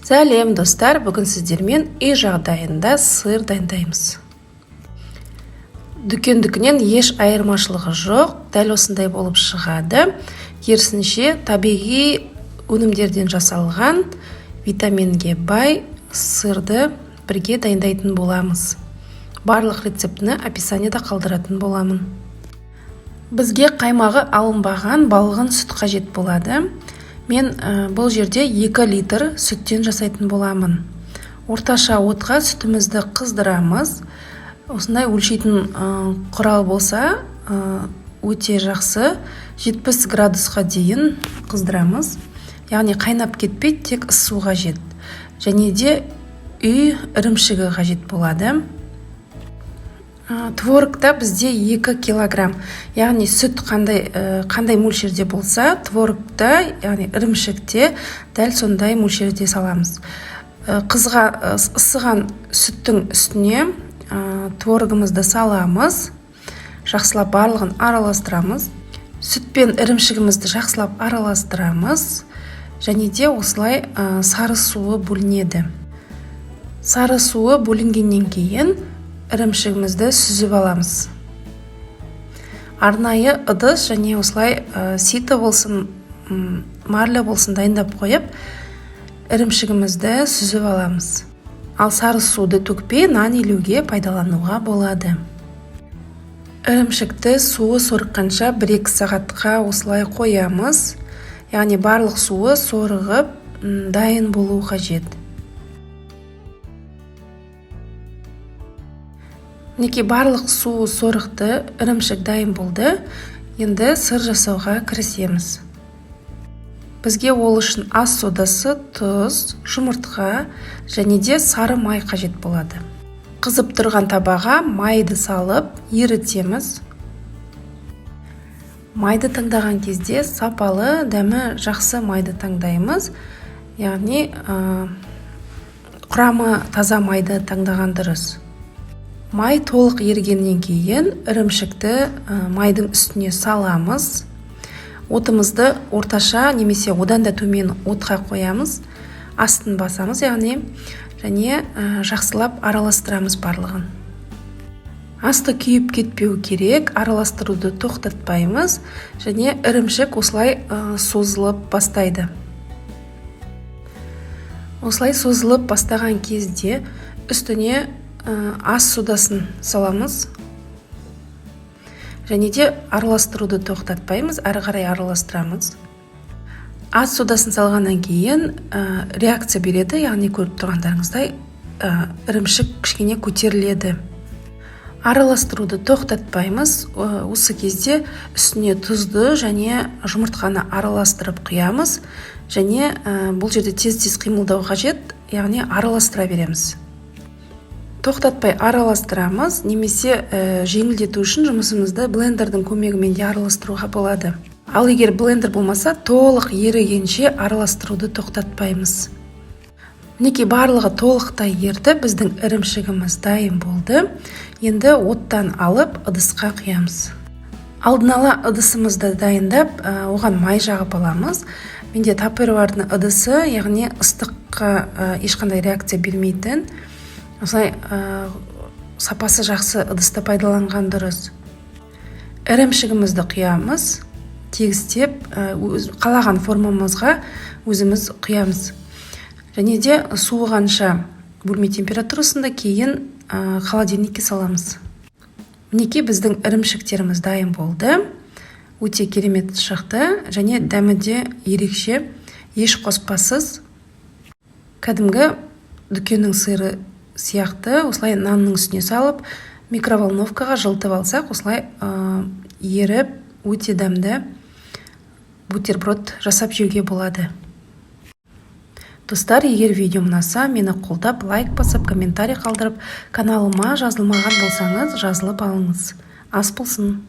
Сәлем достар, бүгін сіздермен үй жағдайында сыр дайындаймыз. Дүкеннен еш айырмашылығы жоқ, дәл осындай болып шығады. Керісінше табиғи өнімдерден жасалған витаминге бай сырды бірге дайындайтын боламыз. Барлық рецептіні описаниеда қалдыратын боламын. Бізге қаймағы алынбаған балғын сүт қажет болады. Мен бұл жерде 2 литр сүттен жасайтын боламын. Орташа отқа сүтімізді қыздырамыз. Осындай өлшейтін құрал болса, өте жақсы. 70 градусқа дейін қыздырамыз. Яғни қайнап кетпейді, тек ысу қажет. Және де үй ірімшігі қажет болады. Творогта бізде 2 килограмм. Яғни сүт қандай мөлшерде болса, творогта, яғни ірімшікте дәл сондай мөлшерде саламыз. Ысыған сүттің үстіне творогымызды саламыз. Жақсылап барлығын араластырамыз. Сүт пен ірімшігімізді жақсылап араластырамыз. Және де осылай сары суы бөлінеді. Сары суы бөлінгеннен кейін ірімшігімізді сүзіп аламыз. Арнайы ыдыс және осылай сито болсын, марля болсын дайындап қойып, ірімшігімізді сүзіп аламыз. Ал сары суды төкпей нан илеуге пайдалануға болады. Ірімшікті суы сорыққанша 1-2 сағатқа осылай қоямыз. Яғни барлық суы сорығып дайын болу қажет. Неке барлық суы сорықты, ірімшік дайын болды. Енді сыр жасауға кірісеміз. Бізге ол үшін ас содасы, тұз, жұмыртқа және де сары май қажет болады. Қызып тұрған табаға майды салып, ерітеміз. Майды таңдаған кезде сапалы, дәмі жақсы майды таңдаймыз. Яғни құрамы таза майды таңдаған дұрыс. Май толық ергеннен кейін ірімшікті майдың үстіне саламыз. Отымызды орташа немесе одан да төмен отқа қоямыз. Астын басамыз, яғни және жақсылап араластырамыз барлығын. Асты күйіп кетпеу керек, араластыруды тоқтатпаймыз және ірімшік осылай созылып бастайды. Осылай созылып бастаған кезде үстіне ас содасын саламыз. Және де араластыруды тоқтатпаймыз, әрі қарай араластырамыз. Ас содасын салғаннан кейін реакция береді, яғни көріп тұрғандарыңыздай ірімшік кішкене көтеріледі. Араластыруды тоқтатпаймыз. Осы кезде үстіне тұзды және жұмыртқаны араластырып құямыз. Және бұл жерде тез-тез қимылдау қажет, яғни араластыра береміз. Тоқтатпай араластырамыз, немесе жеңілдету үшін жұмысымызды блендердің көмегімен де араластыруға болады. Ал егер блендер болмаса, толық ерігенше араластыруды тоқтатпаймыз. Мінекей барлығы толықтай ерді, біздің ірімшігіміз дайын болды. Енді оттан алып ыдысқа құямыз. Алдын ала ыдысымызды дайындап, оған май жағып аламыз. Менде тапервардың ыдысы, яғни ыстыққа ешқандай реакция бермейтін. Осылай сапасы жақсы ыдысты пайдаланған дұрыс. Ірімшігімізді құямыз, тегістеп, қалаған формамызға өзіміз құямыз. Және де суығанша бөлме температурасында кейін холодильникке саламыз. Мінекей біздің ірімшіктеріміз дайын болды. Өте керемет шықты және дәмі де ерекше, еш қоспасыз. Кәдімгі дүкеннің сыры сияқты осылай нанның үстіне салып, микроволновкаға жылытып алсақ, осылай еріп, өте дәмді бутерброд жасап жеуге болады. Достар, егер видео ұнаса, мені қолдап, лайк басып, комментарий қалдырып, каналыма жазылмаған болсаңыз, жазылып алыңыз. Ас болсын!